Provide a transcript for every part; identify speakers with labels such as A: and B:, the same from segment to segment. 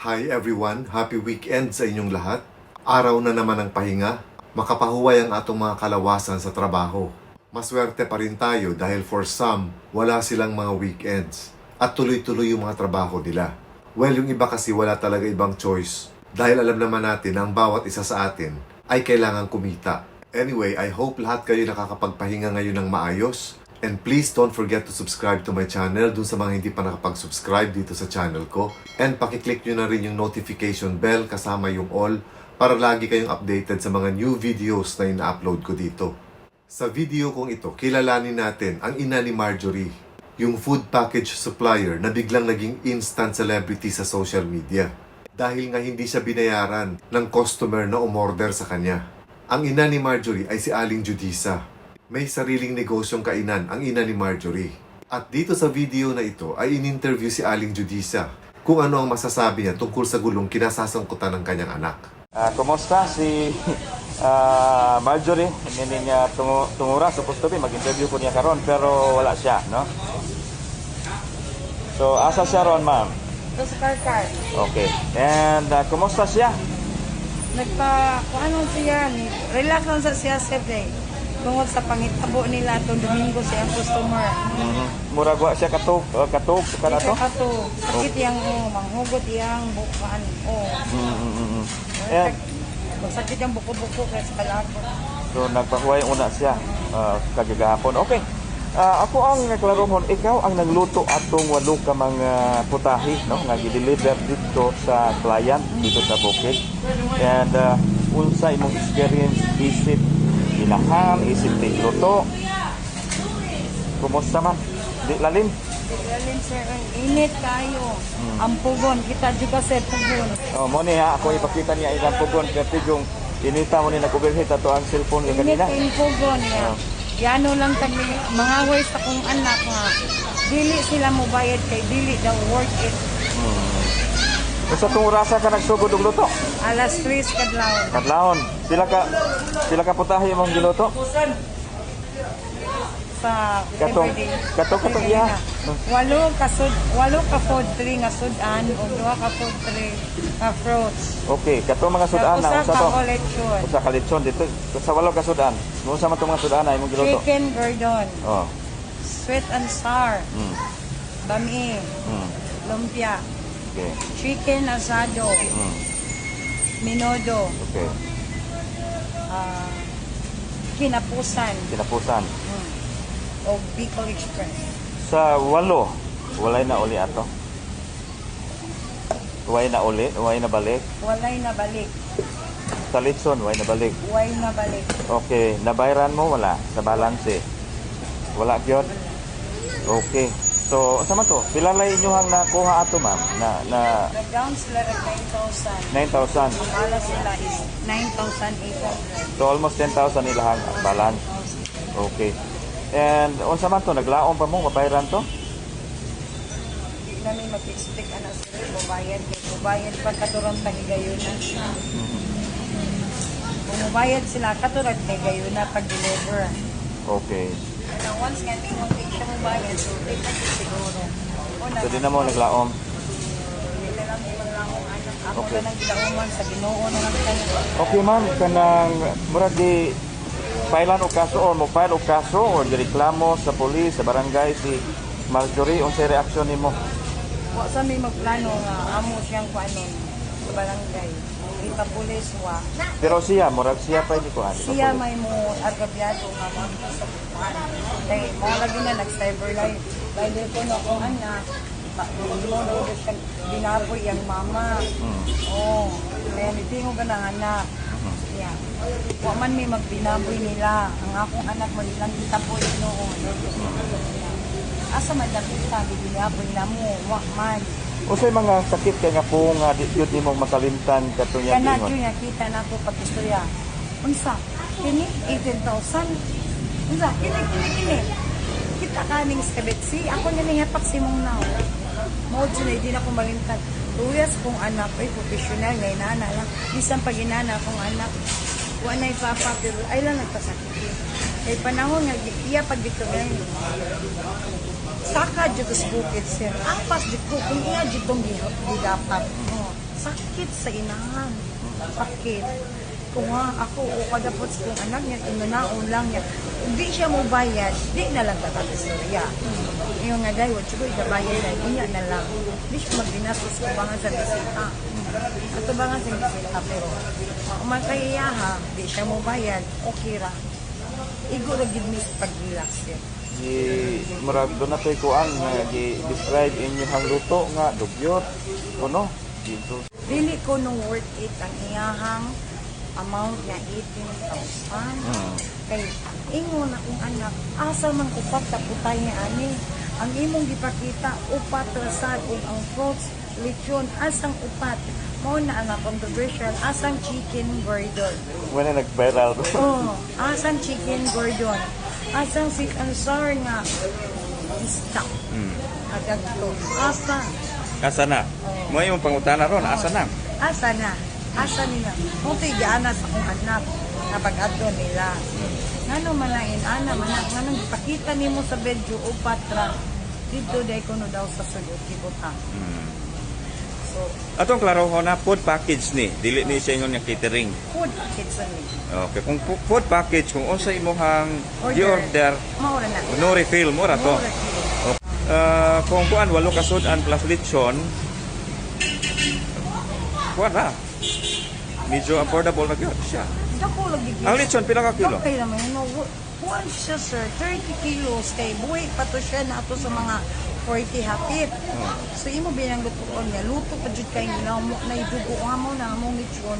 A: Hi everyone, happy weekend sa inyong lahat. Araw na naman ng pahinga, makapahuway ang atong mga kalawasan sa trabaho. Maswerte pa rin tayo dahil for some, wala silang mga weekends at tuloy-tuloy yung mga trabaho nila. Well, yung iba kasi wala talaga ibang choice dahil alam naman natin na ang bawat isa sa atin ay kailangan kumita. Anyway, I hope lahat kayo nakakapagpahinga ngayon ng maayos. And please don't forget to subscribe to my channel dun sa mga hindi pa nakapag-subscribe dito sa channel ko. And pakiclick nyo na rin yung notification bell kasama yung all para lagi kayong updated sa mga new videos na ina-upload ko dito. Sa video kong ito, kilalanin natin ang ina ni Marjorie, yung food package supplier na biglang naging instant celebrity sa social media. Dahil nga hindi siya binayaran ng customer na umorder sa kanya. Ang ina ni Marjorie ay si Aling Judisa. May sariling negosyong kainan ang ina ni Marjorie. At dito sa video na ito ay in-interview si Aling Judisa kung ano ang masasabi niya tungkol sa gulong kinasasangkutan ng kanyang anak.
B: Kumusta si Marjorie? Hindi niya tumura, supposed to be mag-interview ko niya karon pero wala siya, no? So, asa siya ron, ma'am?
C: Ito sa car.
B: Okay. And kumusta siya?
C: Ano siya, relax lang sa siya, Saturday. Tungod sa pangitabo nila itong Domingo siya ang customer.
B: Murag wa siya katok ka na to?
C: Ito, sakit yang manghugot yang bukaan.
B: And,
C: Sakit yung buko-buko kaya sa kalakot.
B: so, nagpahuway una siya kagagahapon. Okay. Ako ang nagklarohon, ikaw ang nagluto atong walo ka mga putahe, no? Nga gi-deliver dito sa client dito sa Bukid. And unsa imong experience visit Ilahang, isip di luto. Kumusta man? Di lalim?
C: Lalim sir, ang init tayo. Ang pugon, kita juga sir pugon.
B: Oh, mo ni ha, ako ipakita niya ilang pugon kasi yung inita mo ni nag-overheat ato ang cellphone yung
C: Init
B: kanina.
C: yung pugon niya. Yano lang kami, mga ways sa kong anak nga. Dili sila mo bayad kay dili daw worth it.
B: Sa itong rasa ka nagsugod og luto?
C: Alas 3 kadlawon.
B: Kadlawon. Sila ka putahe imong giluto?
C: Sa
B: Katong iya.
C: Walo ka food tree nga sudan o duha ka food tree nga fruits.
B: Okay, katong mga sudan na
C: Usa
B: usa to.
C: ka collection.
B: Usa ka lechon dito. Sa walo ka sudan. Unsa man tong mga sudan na imong giluto?
C: Chicken gordon,
B: Oh.
C: sweet and sour,
B: Mm.
C: bami,
B: Mm.
C: lumpia,
B: Okay.
C: chicken asado,
B: Mm.
C: minodo,
B: Okay.
C: kinapusan,
B: Kinapusan.
C: o Bicol Express.
B: Sa walo, walay na uli ato. Walay na balik.
C: Walay na balik,
B: Sa lechon, walay na balik.
C: way na balik.
B: Okay, nabayran mo wala sa balance. Wala gyud. Okay. So, sa man to? Pila lay inyohang nakuha ato, ma'am?
C: Nag-down sila ng 9,000.
B: 9,000.
C: Ang alas nila is 9,800.
B: So, almost 10,000 ilahang balance. Okay. And unsa man to? Naglaom pa mo mabayran to?
C: Kami mag-expect anak sila, bubayad. Bubayad pa katurang tagigayunan. Kung mubayad sila, katurang tagigayunan pag-deliver.
B: Okay.
C: Now, once nga may muntik siya mubayad, so take na siya siguro.
B: So, di na mo naglaom.
C: Hindi na lang yung akong anak. Ako
B: Okay.
C: na lang gilauman sa Ginoo na lang kanila.
B: Okay, ma'am. Kanang murag di failan o kaso o mo file o kaso o reklamo sa pulis, sa barangay si Marjorie. Unsay reaksyon nimo?
C: Wa sa may magplano nga, amo siyang kuanon sa barangay. Ipapulis wa.
B: Pero siya, murag siya pa hindi ko ano.
C: Siya may mo agabyado nga mga sa kuan. Kay mga lagi na nag-cyber live. Dahil ko na akong anak, hindi mo na ulit siya binapoy ang mama. Oo. Kaya hindi mo ka ng anak. Yeah. Wa man may magbinaboy nila. Ang akong anak mo nilang gitapoy noon. Asa man nakita, binaboy na mo. Wa man.
B: Unsay mga sakit kay nga po nga di yun nimo makalimtan katunya
C: Kana
B: ingon.
C: yun nakita na ko pag istorya. Unsa? Kini 18,000. Unsa? Kini. Kita kaning skabetsi. Ako na niyapak si mong now. Mao dyan hindi na ko malimtan. Tuyas kong anak ay professional ngay nana lang. Bisan pag inana akong anak. Wa na ipapa pero ay lang nagpasakit. Kay panahon nga iya pag dito ngayon. Saka dito sa bukid sir. Apas dito kung iya dito gidapat. sakit sa inahan. Sakit. Kung ako o kadapot kong anak niya, inunaon lang niya. Hindi siya mo bayad, di na lang katatistorya. Yung nga dahil, siguro ikabayad na, inya na lang. Hindi siya magbinastos kung banga sa bisita. At banga sa bisita, pero umakaiyaha, di siya mo bayad, okay ra. Igo na gid mis pag-relax yun.
B: Murag doon na tayo kuan nga describe inyo hang luto nga dugyot kuno dito.
C: Dili ko nung worth it ang iyahang amount nga 18,000. Kay ingon na kong anak, asa man upat ta putay ni ani. Ang imong gipakita upat ra sad ug ang fruits lechon asang upat. Mao na ang controversial asang chicken gordon.
B: When nag-viral to.
C: Oh, asang chicken gordon. Asang sweet and sour nga isda. Agad to. Asa?
B: Asa na? Mo yung pangutana ron, asa na?
C: Asa na? Asa nila? Kung tigana sa kong anak na pag-adto nila. Ngano man ang inana, nganong ipakita nimo sa bedyo o patra dito day ko no daw sa sugod kibutang. So,
B: Atong klaro ko na food package ni, dili ni siya ingon nga catering.
C: food kids ni.
B: Okay, kung food package kung unsa imong gi-order,
C: Maura na.
B: no refill mo ra to.
C: Maura kid.
B: Kung kuan 8 kasudan plus lechon, kuan ra. Medyo affordable na gyud siya.
C: Dako lagi.
B: Ang lechon pila ka kilo?
C: Okay naman yun. Kuhan siya sir, 30 kilos kay buhay pa to siya na ato sa mga 40 hapit. So imo binang lutuon niya, luto pa jud kay ginaw mo na idugo nga mo na among lechon.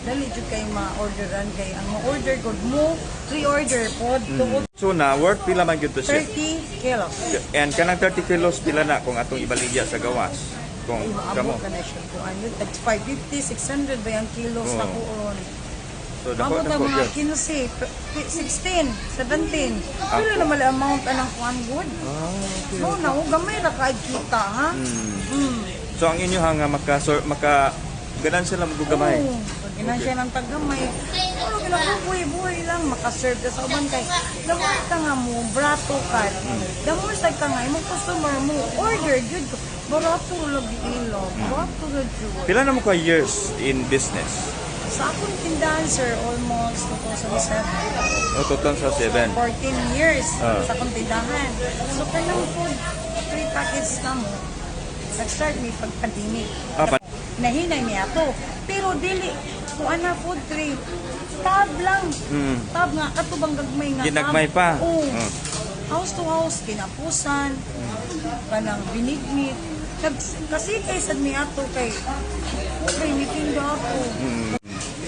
C: Dali jud kay ma-orderan kay ang ma-order gud mo, pre-order pod tungod
B: So na worth pila man gyud to siya.
C: 30 kilos.
B: And kanang 30 kilos pila na kung atong ibaligya sa gawas. Kung
C: Ay,
B: kamo.
C: maabot ka na siya. Kung ano, tag 550, 600 ba yung kilos na kuon?
B: So dako
C: Mabot
B: na
C: ang
B: ko
C: mga
B: gyud.
C: kinusi, 16, 17. Pila naman ang amount anang kuan good. No, na, gamay na ka kita, ha?
B: So ang inyo nga maka ganan sila magugamay.
C: Oo, pag ginan siya ng tagamay, ano buhay-buhay lang, makaserve ka sa uban kay, damay ka nga mo, brato ka, damay sa ka nga, imong customer mo, order, good, barato lagi ilaw, barato na jud.
B: Pila na mo ka years in business?
C: Sa akong tindahan, sir, almost 2007.
B: O total sa 7.
C: 14 years
B: Ah.
C: sa akong tindahan. So, kanang food, 3 packets na mo, nag-start may pag-pandemic. Nahinay niya to. Pero dili, kung ana food trip, tab lang. Tab nga, katubang gagmay nga.
B: Ginagmay
C: tab.
B: pa.
C: Oo.
B: Oh.
C: House to house, kinapusan, kanang binigmit. Kasi kay sad mi ato kay, okay, meeting daw ako.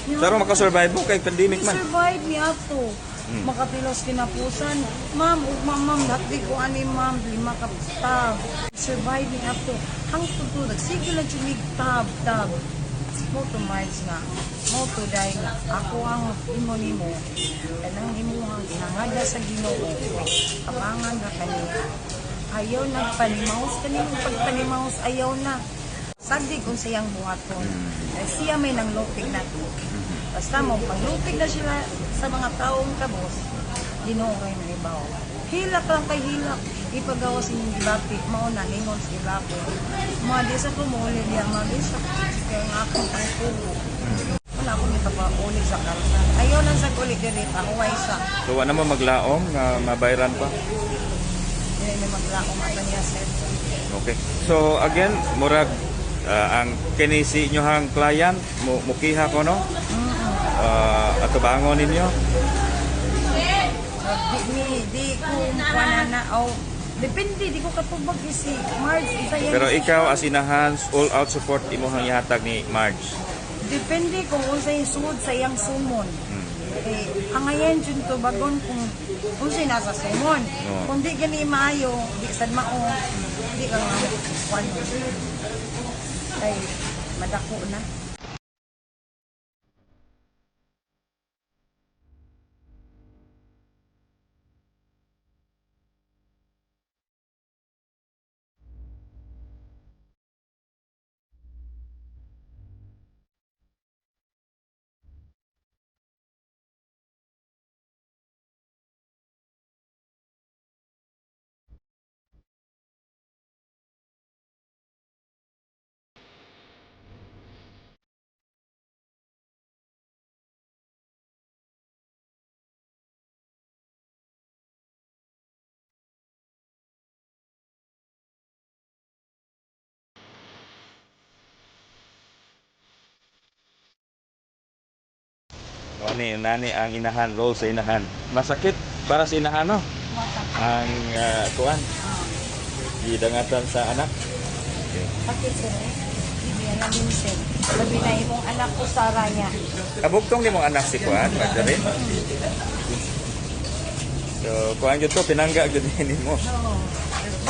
B: Pero makasurvive mo kay pandemic man.
C: Survive ni ato. Makapilos kinapusan. Ma'am, ma'am, dati ko ani ma'am, 5 ka tab. Survive ni ato. Hangtod to, nagsige lang siya tab. Mo to March nga. Mo to dahil nga. Ako ang imo nimo. Kanang imo ang hinangada sa Ginoo. Kamangan na kanina. Ayaw na panimaus kanina. Pag panimaus, ayaw na. Sagdi kung siyang buhaton. Siya may nang lupig na to. Basta mo, pag lupig na sila sa mga taong kabos, Ginoo kayo ng ibaw. Hilak lang kay hilak. Ipagawas yung gilapit. Mauna, hingon sa gilapit. Mga di sa kumuli niya, mga di sa kaya nga akong ang tubo. Wala akong ito pa uli sa karsan. Ayaw lang sa kulit dirit. Huway sa.
B: So wala mo maglaom nga mabayran pa.
C: Hindi may maglaong ato niya, sir.
B: Okay. So again, murag ang kinisi nyo hang client mukiha ko no. Ato bangon ninyo.
C: Di ko kuha na. Depende, di ko katubag si Marge.
B: Pero ikaw asinahan all out support imo hang ihatag ni Marge.
C: Depende kung unsay sud sa iyang sumon. Hangayan jud to bagon kung unsay nasa sumon. Kung di gani maayo, di sad mao, di ka nga kuan. Ay madako na.
B: O ni nani ang inahan, role sa inahan. Masakit para sa inahan no? Ang kuan, gidangatan sa anak. Okay.
C: Bakit sir? Hindi na minsan. Labi na imong anak ko Sara niya.
B: Kabugtong ni mong anak si kuan, Marjorie. So, kuan gyud to pinangga gyud nimo.
C: Oo.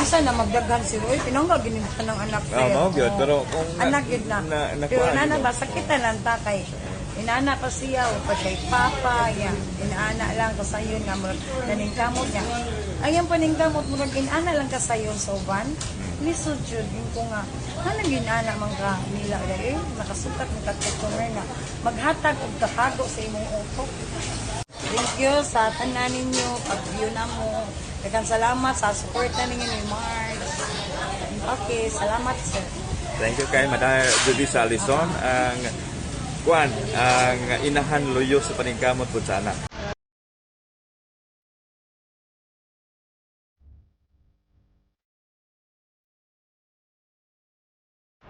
C: Bisa na magdaghan si Roy. Pinangga ginibatan ng anak ko.
B: Mao gyud pero kung
C: Anak yun na. Pero
B: kuan
C: nana
B: gyud.
C: ba sakitan lang ta kay inana pa siya o pa kay papa ya inaana lang ka sayon nga mo naning kamot niya ayan paningkamot mo inana lang ka sayon so van lisod jud yung ko nga hanang inana man ka nila dai nakasukat ng customer na maghatag og kakago sa imong utok. Thank you sa tanan ninyo pag-view na mo. Daghang salamat sa suporta ninyo ni Mars. Okay, salamat sir.
B: Thank you kay Madam Judy Salison ang kuan ang inahan luyo sa paningkamot pud sa anak.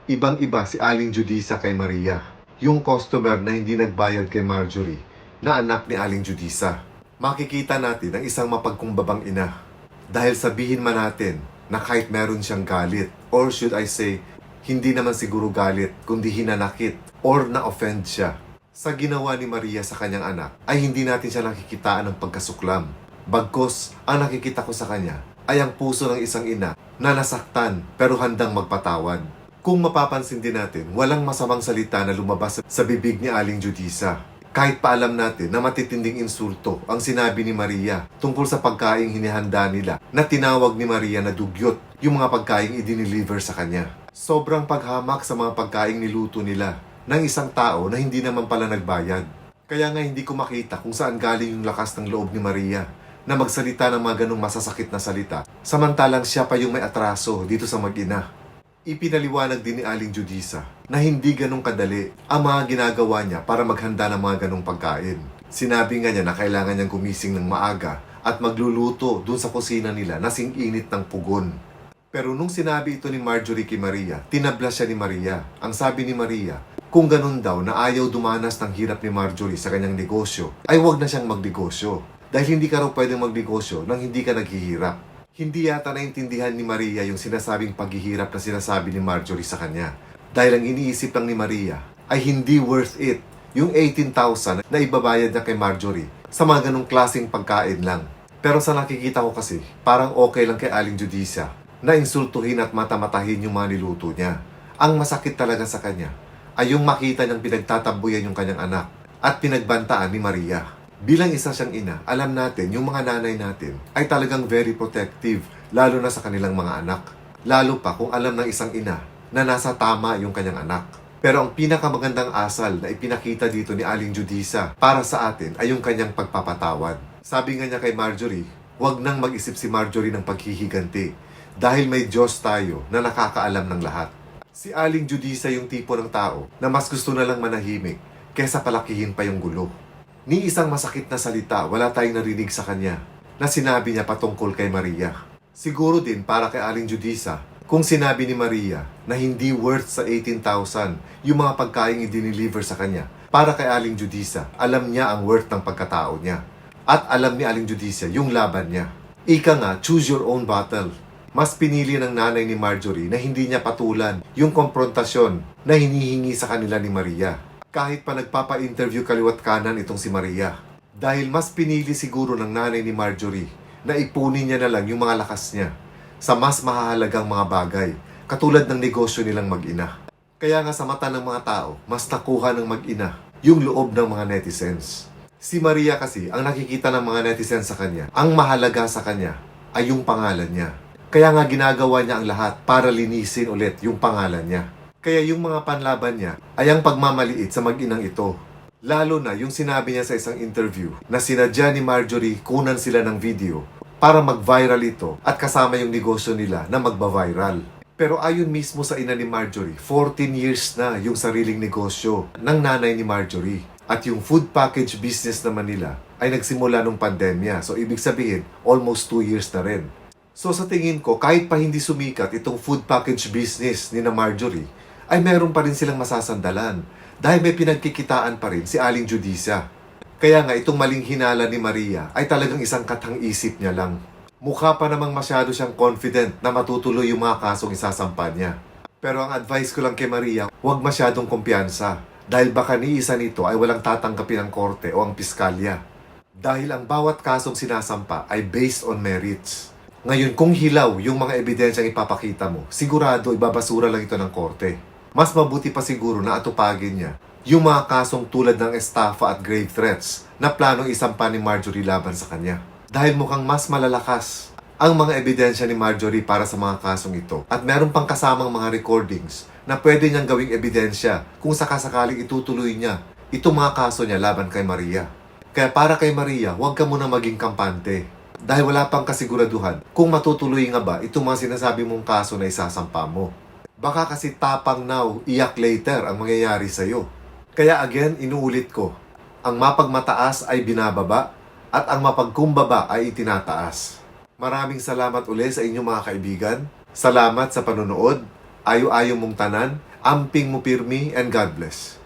A: Ibang-iba si Aling Judisa kay Maria, yung customer na hindi nagbayad kay Marjorie, na anak ni Aling Judisa. Makikita natin ang isang mapagkumbabang ina. Dahil sabihin man natin na kahit meron siyang galit, or should I say, hindi naman siguro galit, kundi hinanakit, or na-offend siya. Sa ginawa ni Maria sa kanyang anak, ay hindi natin siya nakikitaan ng pagkasuklam. Bagkus, ang nakikita ko sa kanya ay ang puso ng isang ina na nasaktan pero handang magpatawad. Kung mapapansin din natin, walang masamang salita na lumabas sa bibig ni Aling Judisa. Kahit pa alam natin na matitinding insulto ang sinabi ni Maria tungkol sa pagkaing hinihanda nila na tinawag ni Maria na dugyot yung mga pagkaing idiniliver sa kanya. Sobrang paghamak sa mga pagkaing niluto nila ng isang tao na hindi naman pala nagbayad. Kaya nga hindi ko makita kung saan galing yung lakas ng loob ni Maria na magsalita ng mga ganong masasakit na salita samantalang siya pa yung may atraso dito sa mag-ina. Ipinaliwanag din ni Aling Judisa na hindi ganong kadali ang mga ginagawa niya para maghanda ng mga ganong pagkain. Sinabi nga niya na kailangan niyang gumising ng maaga at magluluto dun sa kusina nila na sing-init ng pugon. Pero nung sinabi ito ni Marjorie kay Maria, tinabla siya ni Maria. Ang sabi ni Maria, kung ganun daw na ayaw dumanas ng hirap ni Marjorie sa kanyang negosyo, ay huwag na siyang magnegosyo. Dahil hindi ka raw pwedeng magnegosyo nang hindi ka naghihirap. Hindi yata naintindihan ni Maria yung sinasabing paghihirap na sinasabi ni Marjorie sa kanya. Dahil ang iniisip lang ni Maria ay hindi worth it yung 18,000 na ibabayad niya kay Marjorie sa mga ganong klaseng pagkain lang. Pero sa nakikita ko kasi, parang okay lang kay Aling Judisa na insultuhin at matamatahin yung mga niluto niya. Ang masakit talaga sa kanya ay yung makita niyang pinagtatambuyan yung kanyang anak at pinagbantaan ni Maria. Bilang isa siyang ina, alam natin yung mga nanay natin ay talagang very protective, lalo na sa kanilang mga anak. Lalo pa kung alam ng isang ina na nasa tama yung kanyang anak. Pero ang pinakamagandang asal na ipinakita dito ni Aling Judisa para sa atin ay yung kanyang pagpapatawad. Sabi nga niya kay Marjorie, huwag nang mag-isip si Marjorie ng paghihiganti dahil may Diyos tayo na nakakaalam ng lahat. Si Aling Judisa yung tipo ng tao na mas gusto na lang manahimik kaysa palakihin pa yung gulo. Ni isang masakit na salita wala tayong narinig sa kanya na sinabi niya patungkol kay Maria. Siguro din para kay Aling Judisa kung sinabi ni Maria na hindi worth sa 18,000 yung mga pagkain i-deliver sa kanya. Para kay Aling Judisa, alam niya ang worth ng pagkatao niya. At alam ni Aling Judisa yung laban niya. Ika nga, choose your own battle. Mas pinili ng nanay ni Marjorie na hindi niya patulan yung konfrontasyon na hinihingi sa kanila ni Maria. Kahit pa nagpapa-interview kaliwat kanan itong si Maria. Dahil mas pinili siguro ng nanay ni Marjorie na ipunin niya na lang yung mga lakas niya sa mas mahalagang mga bagay, katulad ng negosyo nilang mag-ina. Kaya nga sa mata ng mga tao, mas nakuha ng mag-ina yung loob ng mga netizens. Si Maria kasi, ang nakikita ng mga netizens sa kanya, ang mahalaga sa kanya ay yung pangalan niya. Kaya nga ginagawa niya ang lahat para linisin ulit yung pangalan niya. Kaya yung mga panlaban niya ay ang pagmamaliit sa mag-inang ito. Lalo na yung sinabi niya sa isang interview na sinadya ni Marjorie kunan sila ng video para mag-viral ito at kasama yung negosyo nila na magba-viral. Pero ayon mismo sa ina ni Marjorie, 14 years na yung sariling negosyo ng nanay ni Marjorie. At yung food package business naman nila ay nagsimula nung pandemya. So ibig sabihin, almost 2 years na rin. So sa tingin ko, kahit pa hindi sumikat itong food package business ni na Marjorie, ay meron pa rin silang masasandalan dahil may pinagkikitaan pa rin si Aling Judisa. Kaya nga itong maling hinala ni Maria ay talagang isang katang-isip niya lang. Mukha pa namang masyado siyang confident na matutuloy yung mga kasong isasampa niya. Pero ang advice ko lang kay Maria, huwag masyadong kumpiyansa dahil baka ni isa nito ay walang tatanggapin ng korte o ang piskalya. Dahil ang bawat kasong sinasampa ay based on merits. Ngayon kung hilaw yung mga ebidensyang ipapakita mo, sigurado ibabasura lang ito ng korte. Mas mabuti pa siguro na atupagin niya yung mga kasong tulad ng estafa at grave threats na planong isampa ni Marjorie laban sa kanya. Dahil mukhang mas malalakas ang mga ebidensya ni Marjorie para sa mga kasong ito at meron pang kasamang mga recordings na pwede niyang gawing ebidensya kung sakasakaling itutuloy niya itong mga kaso niya laban kay Maria. Kaya para kay Maria, huwag ka muna maging kampante dahil wala pang kasiguraduhan kung matutuloy nga ba itong mga sinasabi mong kaso na isasampa mo. Baka kasi tapang now, iyak later ang mangyayari sa'yo. Kaya again, inuulit ko, ang mapagmataas ay binababa at ang mapagkumbaba ay itinataas. Maraming salamat ulit sa inyong mga kaibigan. Salamat sa panonood. Ayo-ayo mong tanan, amping mo pirmi, and God bless.